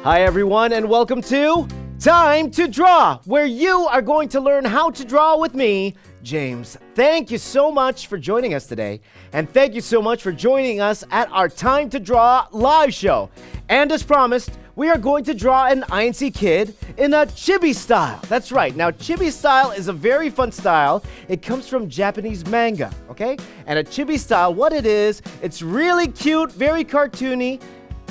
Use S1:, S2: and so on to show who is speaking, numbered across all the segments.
S1: Hi everyone, and welcome to Time to Draw, where you are going to learn how to draw with me, James. Thank you so much for joining us today, and thank you so much for joining us at our Time to Draw live show. And as promised, we are going to draw an INC Kid in a chibi style. That's right. Now, chibi style is a very fun style. It comes from Japanese manga, okay? And a chibi style, what it is, it's really cute, very cartoony.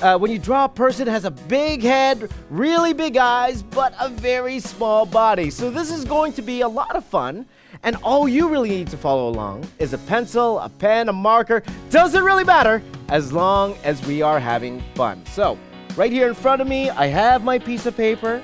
S1: When you draw a person that has a big head, really big eyes, but a very small body. So this is going to be a lot of fun. And all you really need to follow along is a pencil, a pen, a marker. Doesn't really matter as long as we are having fun. So right here in front of me, I have my piece of paper.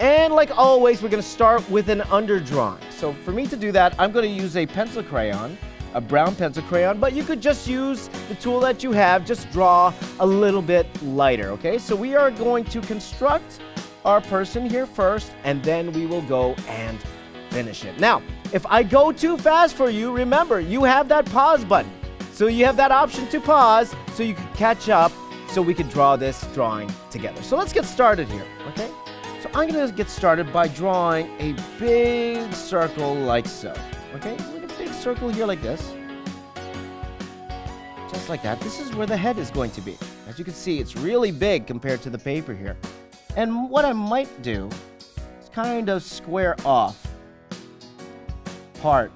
S1: And like always, we're going to start with an underdrawing. So for me to do that, I'm going to use a pencil crayon, a brown pencil crayon, but you could just use the tool that you have. Just draw a little bit lighter, okay? So we are going to construct our person here first, and then we will go and finish it. Now, if I go too fast for you, remember, you have that pause button. So you have that option to pause so you can catch up so we can draw this drawing together. So let's get started here, okay? So I'm going to get started by drawing a big circle like so, okay? Big circle here like this, just like that. This is where the head is going to be. As you can see, it's really big compared to the paper here. And what I might do is kind of square off part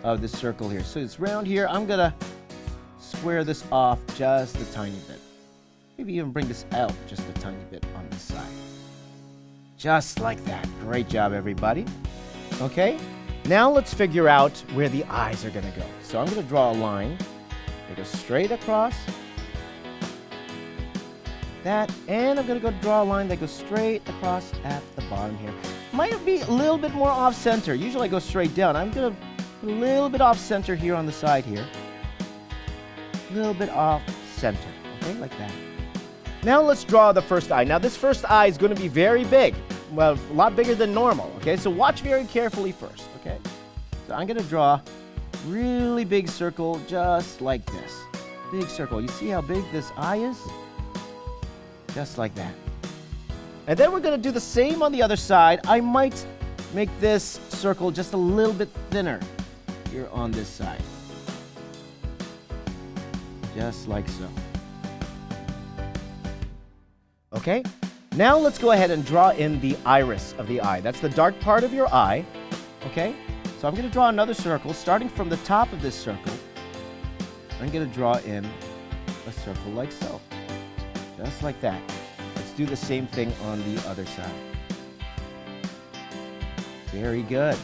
S1: of this circle here. So it's round here. I'm gonna square this off just a tiny bit. Maybe even bring this out just a tiny bit on this side. Just like that. Great job, everybody. Okay? Now let's figure out where the eyes are going to go. So I'm going to draw a line that goes straight across that, and I'm going to go draw a line that goes straight across at the bottom here. Might be a little bit more off center. Usually I go straight down. I'm going to put a little bit off center here on the side here. A little bit off center, okay, like that. Now let's draw the first eye. Now this first eye is going to be very big. Well, a lot bigger than normal, okay? So watch very carefully first, okay? So I'm going to draw a really big circle just like this. Big circle. You see how big this eye is? Just like that. And then we're going to do the same on the other side. I might make this circle just a little bit thinner here on this side. Just like so. Okay? Now let's go ahead and draw in the iris of the eye. That's the dark part of your eye, okay? So I'm going to draw another circle, starting from the top of this circle. I'm going to draw in a circle like so, just like that. Let's do the same thing on the other side. Very good.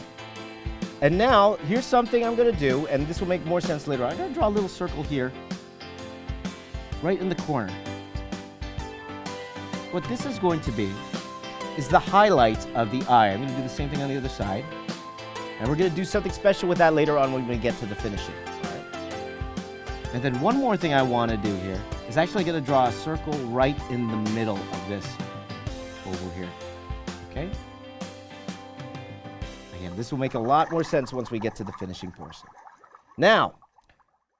S1: And now, here's something I'm going to do, and this will make more sense later on. I'm going to draw a little circle here, right in the corner. What this is going to be is the highlight of the eye. I'm going to do the same thing on the other side. And we're going to do something special with that later on when we get to the finishing. All right? And then one more thing I want to do here is actually going to draw a circle right in the middle of this oval here. Okay? Again, this will make a lot more sense once we get to the finishing portion. Now,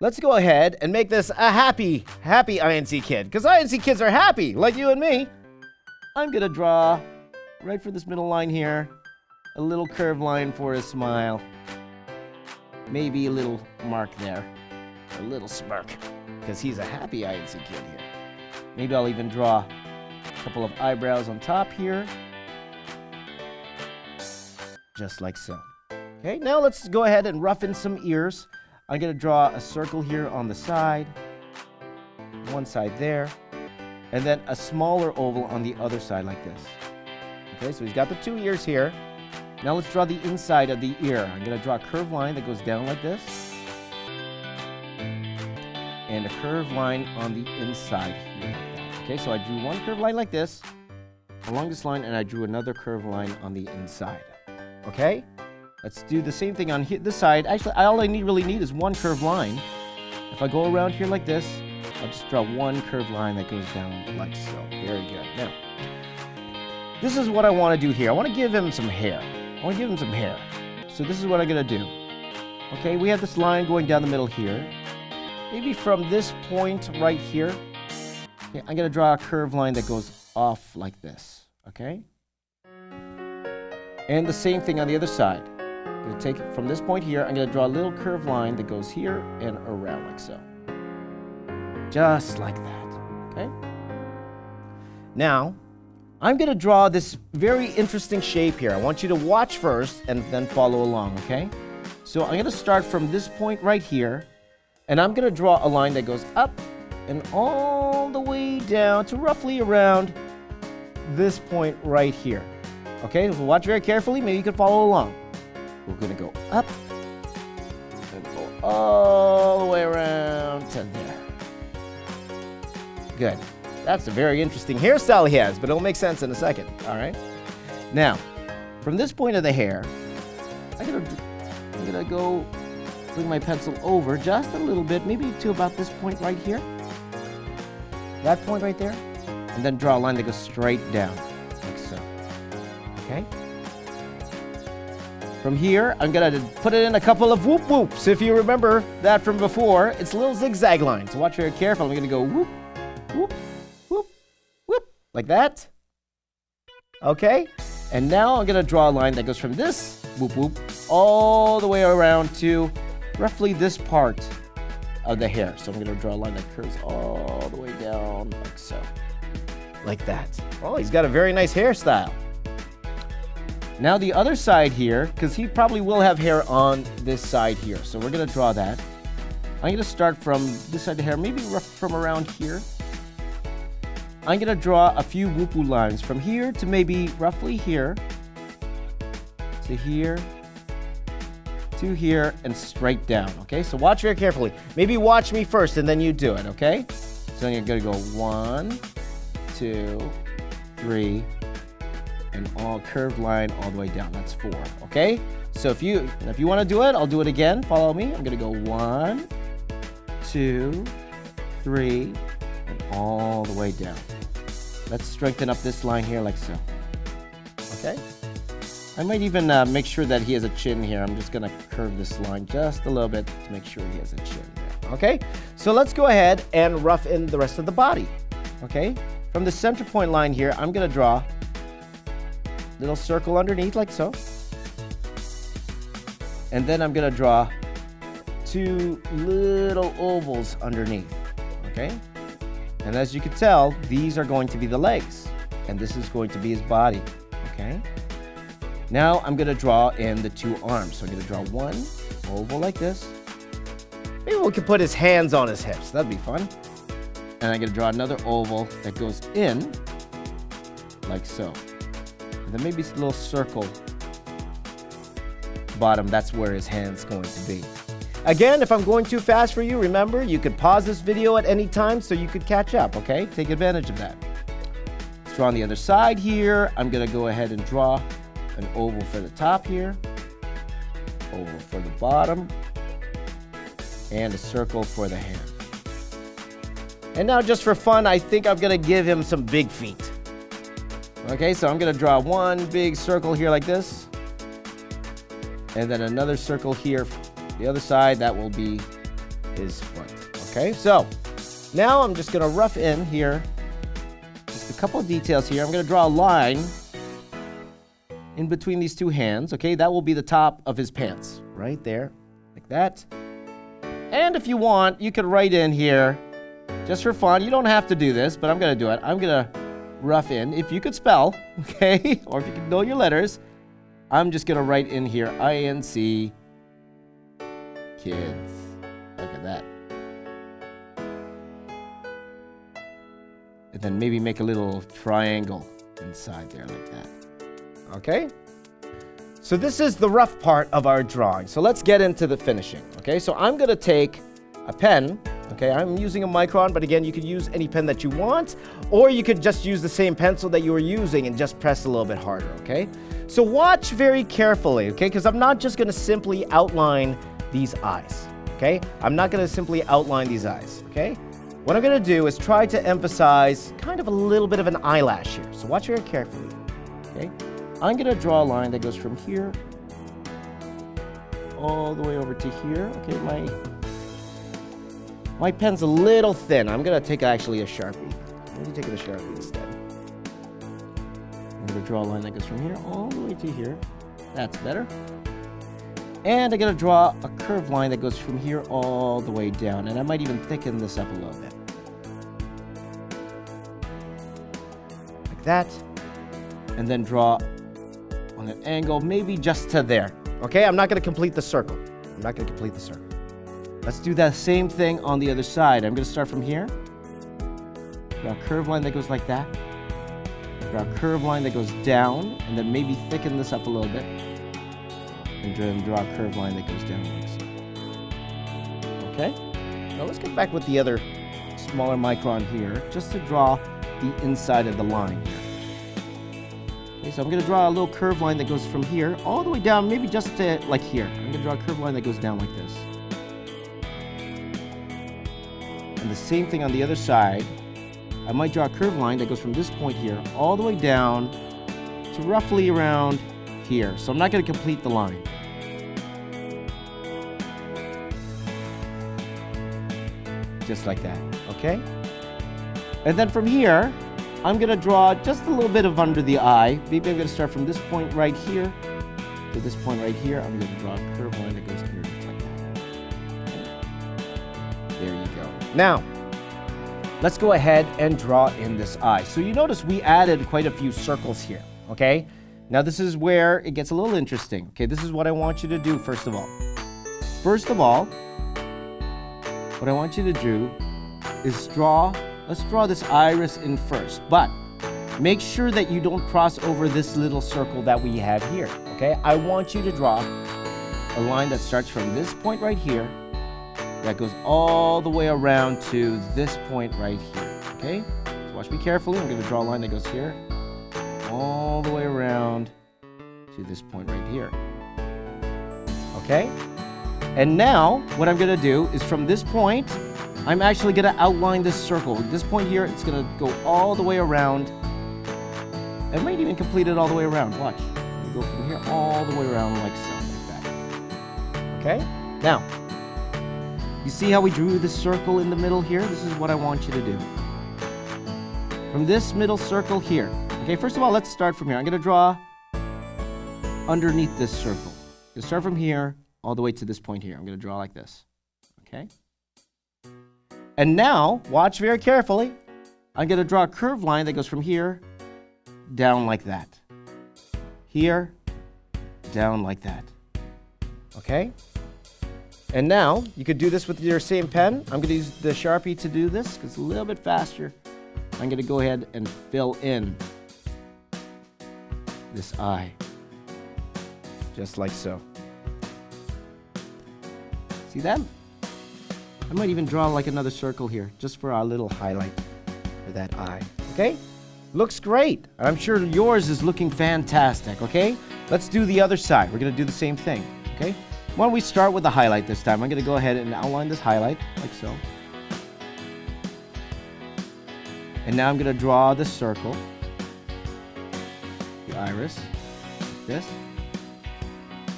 S1: let's go ahead and make this a happy INC Kid. Because INC Kids are happy, like you and me. I'm going to draw, right for this middle line here, a little curved line for a smile. Maybe a little mark there, a little smirk, because he's a happy INC Kid here. Maybe I'll even draw a couple of eyebrows on top here. Just like so. Okay, now let's go ahead and rough in some ears. I'm going to draw a circle here on the side, one side there, and then a smaller oval on the other side like this. Okay, so he's got the two ears here. Now let's draw the inside of the ear. I'm going to draw a curved line that goes down like this, and a curved line on the inside here like that. Okay, so I drew one curved line like this along this line, and I drew another curved line on the inside. Okay? Let's do the same thing on this side. Actually, all I really need is one curved line. If I go around here like this, I'll just draw one curved line that goes down like so. Very good. Now, this is what I want to do here. I want to give him some hair. So this is what I'm going to do. Okay, we have this line going down the middle here. Maybe from this point right here, okay, I'm going to draw a curved line that goes off like this, okay? And the same thing on the other side. I'm going to take it from this point here. I'm going to draw a little curved line that goes here and around like so. Just like that, okay? Now, I'm going to draw this very interesting shape here. I want you to watch first and then follow along, okay? So I'm going to start from this point right here, and I'm going to draw a line that goes up and all the way down to roughly around this point right here. Okay, so watch very carefully. Maybe you can follow along. We're going to go up and go all the way around to there. Good. That's a very interesting hairstyle he has, but it'll make sense in a second. All right. Now, from this point of the hair, I'm gonna go bring my pencil over just a little bit, maybe to about this point right here. That point right there, and then draw a line that goes straight down, like so. Okay? From here, I'm gonna put it in a couple of whoop whoops. If you remember that from before, it's a little zigzag line. So watch very careful. I'm gonna go whoop, whoop, whoop, whoop, like that. Okay? And now I'm gonna draw a line that goes from this whoop whoop all the way around to roughly this part of the hair. So I'm going to draw a line that curves all the way down like so. Like that. Oh, he's got a very nice hairstyle. Now the other side here, because he probably will have hair on this side here. So we're going to draw that. I'm going to start from this side of the hair, maybe from around here. I'm going to draw a few whoop-woo lines from here to maybe roughly here, to here, to here, and straight down, okay? So watch very carefully. Maybe watch me first, and then you do it, okay? So I'm going to go 1, 2, 3, and all curved line all the way down. That's 4, okay? So if you want to do it, I'll do it again. Follow me. I'm going to go 1, 2, 3, and all the way down. Let's strengthen up this line here like so. Okay? I might even make sure that he has a chin here. I'm just going to curve this line just a little bit to make sure he has a chin there. Okay? So let's go ahead and rough in the rest of the body. Okay? From the center point line here, I'm going to draw a little circle underneath like so. And then I'm going to draw 2 little ovals underneath. Okay? And as you can tell, these are going to be the legs. And this is going to be his body. Okay? Now I'm going to draw in the 2 arms. So I'm going to draw 1 oval like this. Maybe we could put his hands on his hips. That'd be fun. And I'm going to draw another oval that goes in like so. And then maybe a little circle bottom. That's where his hand's going to be. Again, if I'm going too fast for you, remember, you could pause this video at any time so you could catch up, okay? Take advantage of that. Let's draw on the other side here. I'm going to go ahead and draw an oval for the top here, oval for the bottom, and a circle for the hand. And now just for fun, I think I'm going to give him some big feet. Okay, so I'm going to draw 1 big circle here like this, and then another circle here. The other side, that will be his foot. Okay, so now I'm just going to rough in here just a couple of details here. I'm going to draw a line in between these 2 hands. Okay, that will be the top of his pants right there, like that. And if you want, you could write in here just for fun. You don't have to do this, but I'm going to do it. I'm going to rough in. If you could spell, okay, or if you can know your letters, I'm just going to write in here INC Kids. Look at that. And then maybe make a little triangle inside there like that. Okay? So this is the rough part of our drawing. So let's get into the finishing. Okay? So I'm going to take a pen. Okay? I'm using a Micron, but again, you could use any pen that you want, or you could just use the same pencil that you were using and just press a little bit harder. Okay? So watch very carefully. Okay? Because I'm not just going to simply outline these eyes, okay? I'm not going to simply outline these eyes, okay? What I'm going to do is try to emphasize kind of a little bit of an eyelash here. So watch very carefully, okay? I'm going to draw a line that goes from here all the way over to here. Okay, my pen's a little thin. I'm going to take actually a Sharpie. I'm going to take a Sharpie instead. going to draw a line that goes from here all the way to here. That's better. And I'm going to draw a curved line that goes from here all the way down. And I might even thicken this up a little bit. Like that. And then draw on an angle, maybe just to there. Okay, I'm not going to complete the circle. I'm not going to complete the circle. Let's do that same thing on the other side. I'm going to start from here. Draw a curved line that goes like that. Draw a curved line that goes down, and then maybe thicken this up a little bit. And then draw a curved line that goes down like so. Okay? Now let's get back with the other smaller micron here, just to draw the inside of the line here. Okay, so I'm going to draw a little curved line that goes from here all the way down, maybe just to like here. I'm going to draw a curved line that goes down like this. And the same thing on the other side. I might draw a curved line that goes from this point here all the way down to roughly around here. So I'm not going to complete the line. Just like that, okay? And then from here, I'm going to draw just a little bit of under the eye. Maybe I'm going to start from this point right here to this point right here. I'm going to draw a curved line that goes here just like that. Okay. There you go. Now, let's go ahead and draw in this eye. So you notice we added quite a few circles here, okay? Now this is where it gets a little interesting. Okay, this is what I want you to do first of all. First of all, what I want you to do is let's draw this iris in first, but make sure that you don't cross over this little circle that we have here, okay? I want you to draw a line that starts from this point right here that goes all the way around to this point right here, okay? So watch me carefully. I'm going to draw a line that goes here, all the way around to this point right here, okay? And now, what I'm going to do is from this point, I'm actually going to outline this circle. At this point here, it's going to go all the way around. I might even complete it all the way around. Watch. I'm going to go from here all the way around like so, like that. Okay? Now, you see how we drew this circle in the middle here? This is what I want you to do. From this middle circle here. Okay, first of all, let's start from here. I'm going to draw underneath this circle. I'm going to start from here all the way to this point here. I'm going to draw like this. Okay? And now, watch very carefully. I'm going to draw a curved line that goes from here down like that. Here, down like that. Okay? And now, you could do this with your same pen. I'm going to use the Sharpie to do this because it's a little bit faster. I'm going to go ahead and fill in this eye. Just like so. See that? I might even draw like another circle here, just for our little highlight for that eye. Okay? Looks great. I'm sure yours is looking fantastic, okay? Let's do the other side. We're going to do the same thing, okay? Why don't we start with the highlight this time? I'm going to go ahead and outline this highlight, like so. And now I'm going to draw the circle, the iris, like this.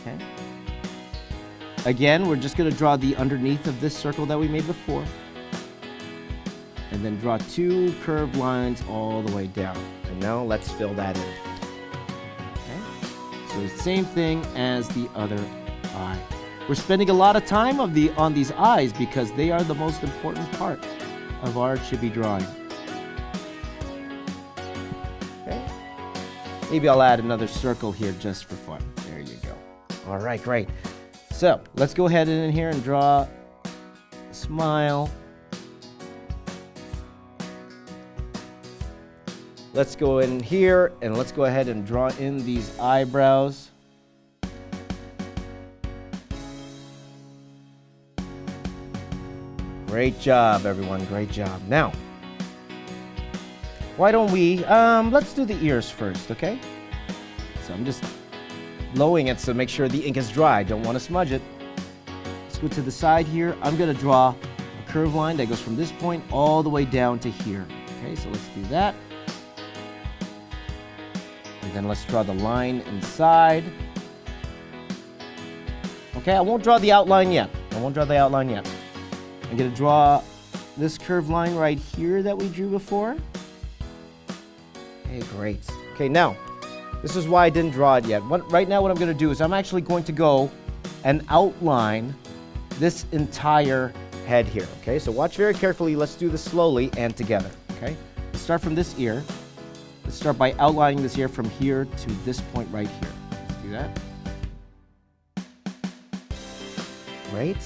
S1: Okay. Again, we're just going to draw the underneath of this circle that we made before. And then draw two curved lines all the way down. And now let's fill that in. Okay. So the same thing as the other eye. We're spending a lot of time on these eyes because they are the most important part of our chibi drawing. Okay. Maybe I'll add another circle here just for fun. There you go. All right, great. So let's go ahead in here and draw a smile. Let's go in here and let's go ahead and draw in these eyebrows. Great job, everyone. Great job. Now, why don't we, let's do the ears first, okay? So I'm just blowing it so make sure the ink is dry. Don't want to smudge it. Let's go to the side here. I'm going to draw a curved line that goes from this point all the way down to here. Okay, so let's do that. And then let's draw the line inside. Okay, I won't draw the outline yet. I'm going to draw this curved line right here that we drew before. Okay, great. Okay, now, This is why I didn't draw it yet. Right now what I'm going to do is I'm actually going to go and outline this entire head here, okay? So watch very carefully. Let's do this slowly and together, okay? Let's start from this ear. Let's start by outlining this ear from here to this point right here. Let's do that. Great.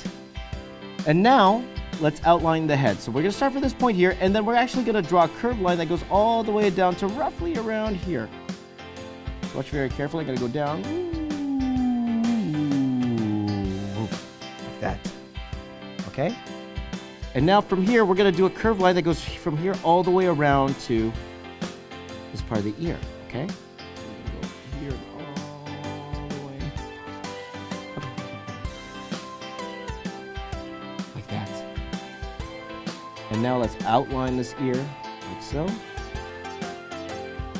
S1: And now, let's outline the head. So we're going to start from this point here, and then we're actually going to draw a curved line that goes all the way down to roughly around here. Watch very carefully. I'm going to go down. Like that. Okay? And now from here, we're going to do a curved line that goes from here all the way around to this part of the ear. Okay? Go here all the way up. Like that. And now let's outline this ear like so.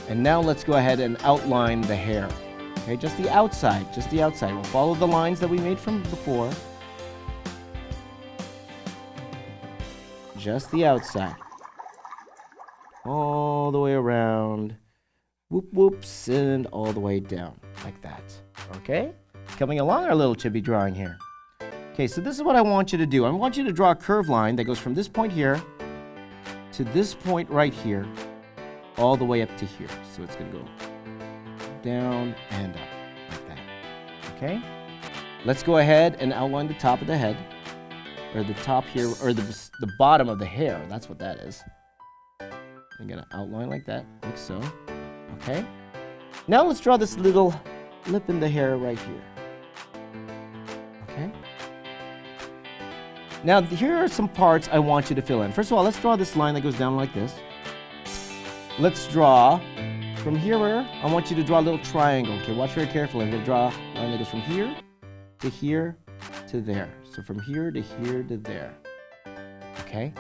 S1: And now let's go ahead and outline the hair. Okay, just the outside, just the outside. We'll follow the lines that we made from before. Just the outside. All the way around. Whoop whoops, and all the way down. Like that. Okay? Coming along our little chibi drawing here. Okay, so this is what I want you to do. I want you to draw a curved line that goes from this point here to this point right here, all the way up to here. So it's going to go down and up like that. Okay? Let's go ahead and outline the top of the head, or the top here, or the bottom of the hair. That's what that is. I'm going to outline like that, like so. Okay? Now let's draw this little lip in the hair right here. Okay? Now here are some parts I want you to fill in. First of all, let's draw this line that goes down like this. Let's draw from here. I want you to draw a little triangle. Okay, watch very carefully. I'm going to draw a line that goes from here to there. So from here to there. Okay?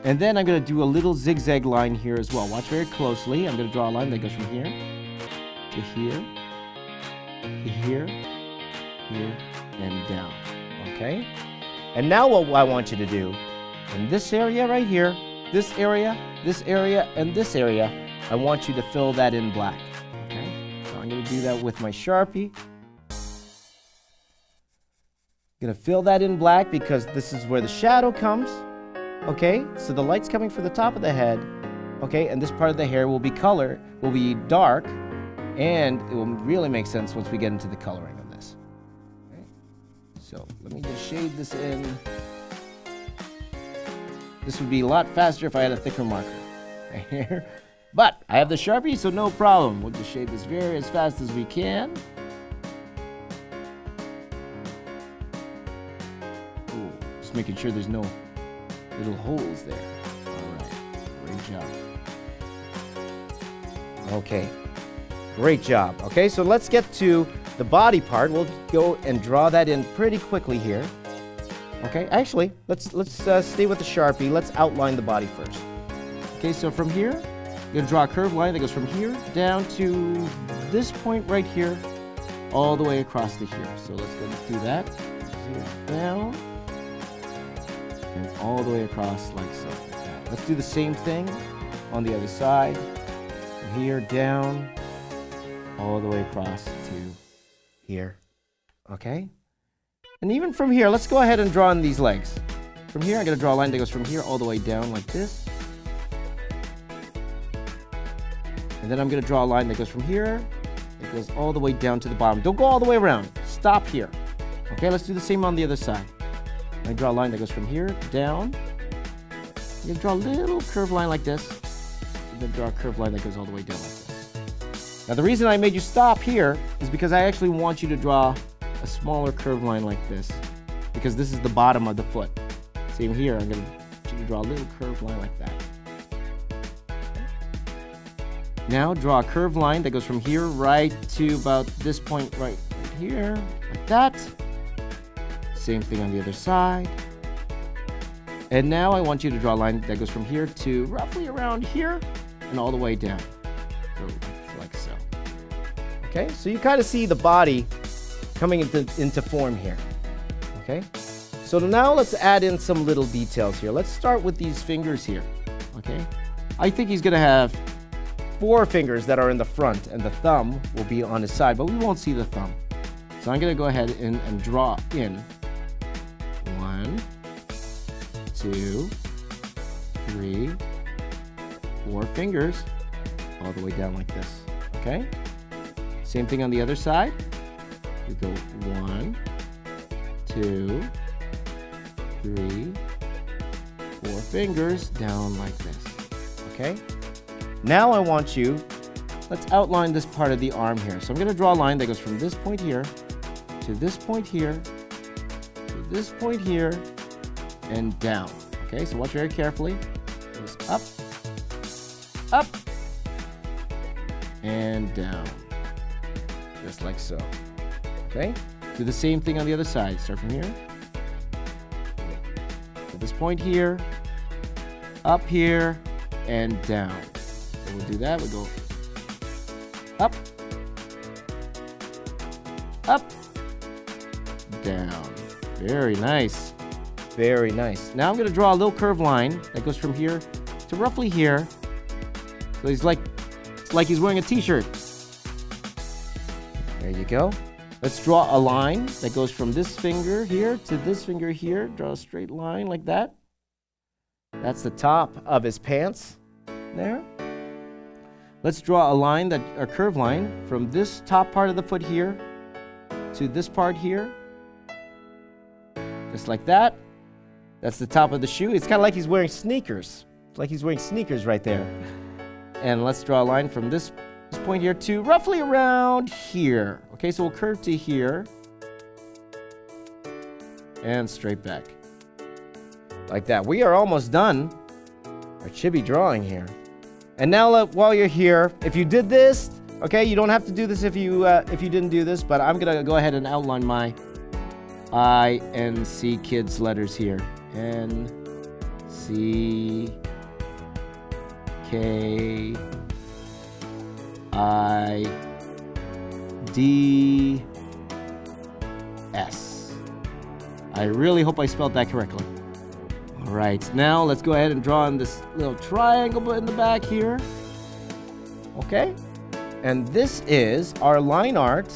S1: And then I'm going to do a little zigzag line here as well. Watch very closely. I'm going to draw a line that goes from here to here, and down. Okay? And now what I want you to do, in this area right here, this area, and this area, I want you to fill that in black. Okay? So I'm going to do that with my Sharpie. I'm going to fill that in black because this is where the shadow comes. Okay? So the light's coming from the top of the head. Okay? And this part of the hair will be dark, and it will really make sense once we get into the coloring of this. Okay? So let me just shade this in. This would be a lot faster if I had a thicker marker right here. But I have the Sharpie, so no problem. We'll just shade this as fast as we can. Ooh, just making sure there's no little holes there. All right, great job. Okay, great job. Okay, so let's get to the body part. We'll go and draw that in pretty quickly here. Okay, actually, let's stay with the Sharpie. Let's outline the body first. Okay, so from here, you're going to draw a curved line that goes from here down to this point right here, all the way across to here. So let's go and do that. Here, down, and all the way across like so. Let's do the same thing on the other side. From here, down, all the way across to here. Okay? And even from here, let's go ahead and draw in these legs. From here, I'm going to draw a line that goes from here all the way down like this. And then I'm going to draw a line that goes from here, that goes all the way down to the bottom. Don't go all the way around. Stop here. Okay, let's do the same on the other side. I'm going to draw a line that goes from here down. I'm going to draw a little curved line like this. And then draw a curved line that goes all the way down like this. Now, the reason I made you stop here is because I actually want you to draw a smaller curved line like this, because this is the bottom of the foot. Same here, I'm going to draw a little curved line like that. Now draw a curved line that goes from here right to about this point right here, like that. Same thing on the other side. And now I want you to draw a line that goes from here to roughly around here and all the way down. So, like so. Okay, so you kind of see the body coming into form here. Okay, so now let's add in some little details here. Let's start with these fingers here. Okay, I think he's gonna have 4 fingers that are in the front, and the thumb will be on his side, but we won't see the thumb. So I'm going to go ahead and draw in 1, 2, 3, 4 fingers all the way down like this. Okay? Same thing on the other side. We go 1, 2, 3, 4 fingers down like this. Okay? Now I want you, let's outline this part of the arm here. So I'm going to draw a line that goes from this point here to this point here to this point here and down. Okay, so watch very carefully. It goes up, up, and down. Just like so. Okay? Do the same thing on the other side. Start from here. At this point here, up here, and down. So we'll do that. We'll go up, up, down. Very nice. Very nice. Now I'm going to draw a little curved line that goes from here to roughly here. So it's like he's wearing a t-shirt. There you go. Let's draw a line that goes from this finger here to this finger here. Draw a straight line like that. That's the top of his pants there. Let's draw a curved line from this top part of the foot here to this part here. Just like that. That's the top of the shoe. It's kind of like he's wearing sneakers. It's like he's wearing sneakers right there. And let's draw a line from this point here to roughly around here. Okay, so we'll curve to here. And straight back. Like that. We are almost done our chibi drawing here. And now while you're here, if you did this, okay, you don't have to do this if you didn't do this, but I'm going to go ahead and outline my INC Kids letters here. N-C K-I-D-S. I really hope I spelled that correctly. All right, now let's go ahead and draw in this little triangle in the back here. Okay? And this is our line art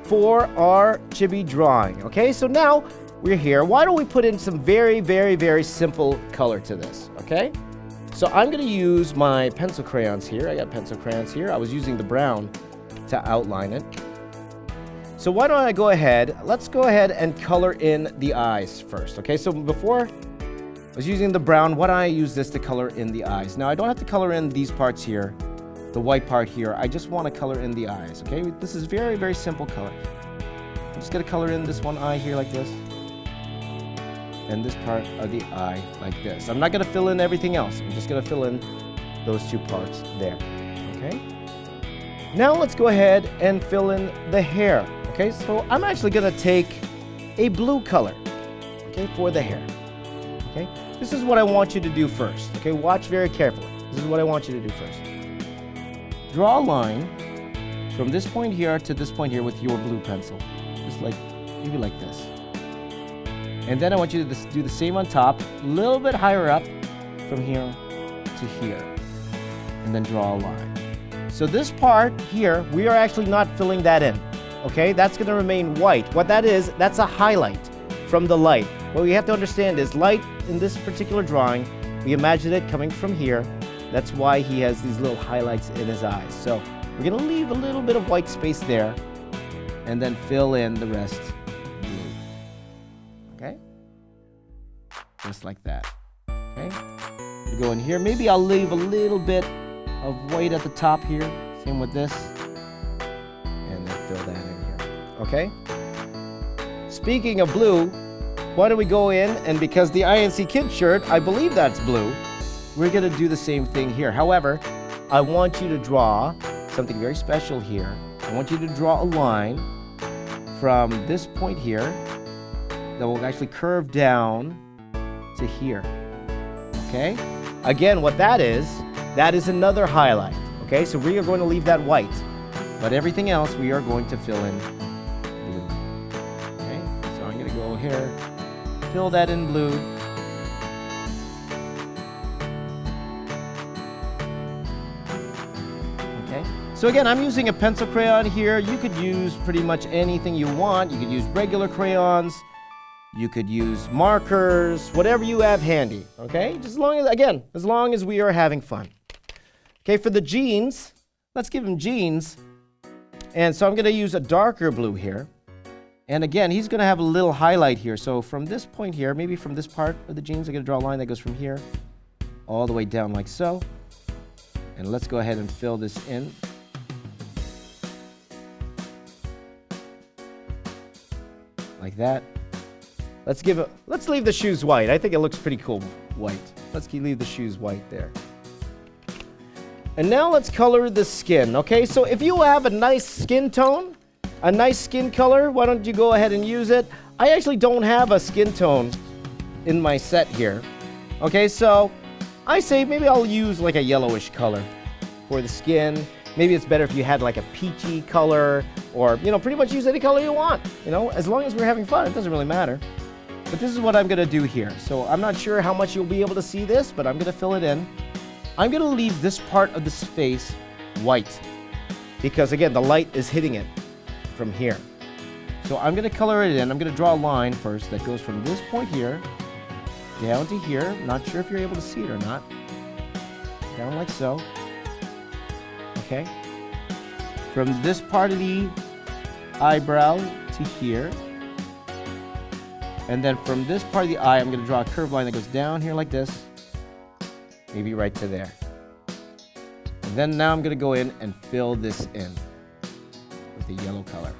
S1: for our chibi drawing. Okay, so now we're here. Why don't we put in some very, very, very simple color to this? Okay? So I'm going to use my pencil crayons here. I got pencil crayons here. I was using the brown to outline it. So why don't I go ahead, let's go ahead and color in the eyes first. Okay, so before I was using the brown, why don't I use this to color in the eyes? Now I don't have to color in these parts here, the white part here. I just want to color in the eyes, okay? This is very, very simple color. I'm just going to color in this one eye here like this. And this part of the eye like this. I'm not going to fill in everything else. I'm just going to fill in those two parts there. Okay? Now let's go ahead and fill in the hair. Okay? So I'm actually going to take a blue color, okay, for the hair. Okay? This is what I want you to do first. Okay? Watch very carefully. This is what I want you to do first. Draw a line from this point here to this point here with your blue pencil. Just like, maybe like this. And then I want you to do the same on top, a little bit higher up from here to here. And then draw a line. So this part here, we are actually not filling that in. Okay, that's going to remain white. What that is, that's a highlight from the light. What we have to understand is light in this particular drawing, we imagine it coming from here. That's why he has these little highlights in his eyes. So we're going to leave a little bit of white space there and then fill in the rest blue. Okay? Just like that. Okay? We go in here. Maybe I'll leave a little bit of white at the top here. Same with this. And then fill that in here. Okay? Speaking of blue, why don't we go in, and because the INC Kid shirt, I believe that's blue, we're going to do the same thing here. However, I want you to draw something very special here. I want you to draw a line from this point here that will actually curve down to here. Okay? Again, what that is another highlight. Okay? So we are going to leave that white, but everything else we are going to fill in blue. Okay? So I'm going to go here, fill that in blue. So again, I'm using a pencil crayon here. You could use pretty much anything you want. You could use regular crayons. You could use markers, whatever you have handy, okay? Just as long as we are having fun. Okay, for the jeans, let's give him jeans. And so I'm going to use a darker blue here. And again, he's going to have a little highlight here. So from this point here, maybe from this part of the jeans, I'm going to draw a line that goes from here all the way down like so. And let's go ahead and fill this in. Like that. Let's leave the shoes white. I think it looks pretty cool white. Let's leave the shoes white there. And now let's color the skin, okay? So if you have a nice skin tone, a nice skin color, why don't you go ahead and use it? I actually don't have a skin tone in my set here. Okay, so I say maybe I'll use like a yellowish color for the skin. Maybe it's better if you had like a peachy color, or, pretty much use any color you want. As long as we're having fun, it doesn't really matter. But this is what I'm going to do here. So I'm not sure how much you'll be able to see this, but I'm going to fill it in. I'm going to leave this part of this face white because, again, the light is hitting it from here. So I'm going to color it in. I'm going to draw a line first that goes from this point here down to here. Not sure if you're able to see it or not. Down like so. Okay. From this part of the eyebrow to here. And then from this part of the eye, I'm going to draw a curved line that goes down here like this. Maybe right to there. And then now I'm going to go in and fill this in with the yellow color.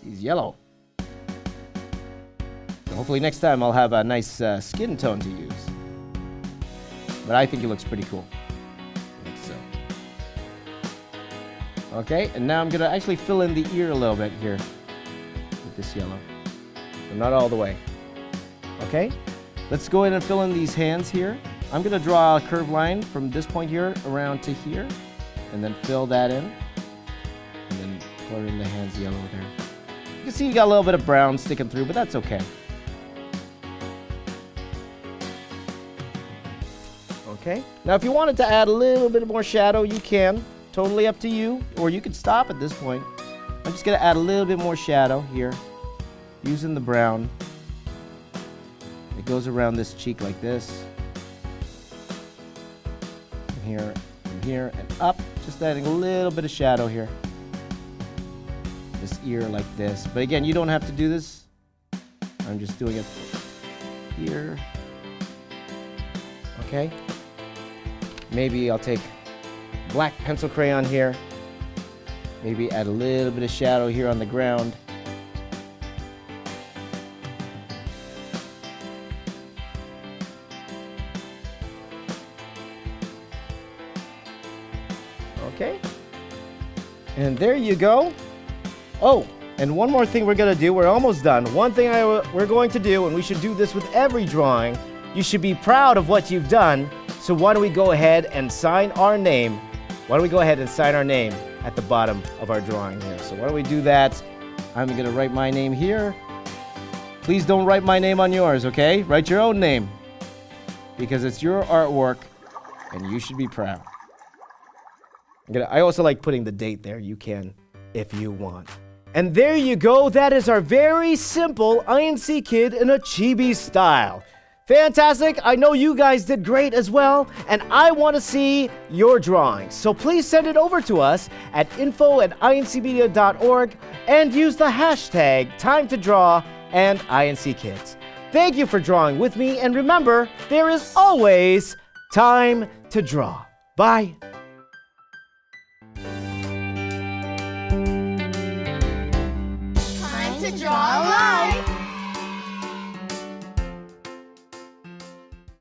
S1: He's yellow. So hopefully next time I'll have a nice skin tone to use. But I think it looks pretty cool. Like so. Okay, and now I'm going to actually fill in the ear a little bit here with this yellow. But not all the way. Okay, let's go ahead and fill in these hands here. I'm going to draw a curved line from this point here around to here, and then fill that in. And then color in the hands yellow there. You can see you got a little bit of brown sticking through, but that's okay. Okay, now if you wanted to add a little bit more shadow, you can. Totally up to you, or you could stop at this point. I'm just going to add a little bit more shadow here, using the brown. It goes around this cheek like this. And here, and up. Just adding a little bit of shadow here. This ear like this. But again, you don't have to do this. I'm just doing it here. Okay. Maybe I'll take black pencil crayon here. Maybe add a little bit of shadow here on the ground. Okay. And there you go. Oh, and one more thing we're going to do. We're almost done. One thing we're going to do, and we should do this with every drawing. You should be proud of what you've done. So why don't we go ahead and sign our name? Why don't we go ahead and sign our name at the bottom of our drawing here? So why don't we do that? I'm going to write my name here. Please don't write my name on yours, okay? Write your own name. Because it's your artwork, and you should be proud. I also like putting the date there. You can if you want. And there you go. That is our very simple INC Kid in a Chibi style. Fantastic. I know you guys did great as well, and I want to see your drawings. So please send it over to us at info@incmedia.org and use the hashtag #TimeToDraw and INC Kids. Thank you for drawing with me, and remember, there is always time to draw. Bye.
S2: Time to draw a line.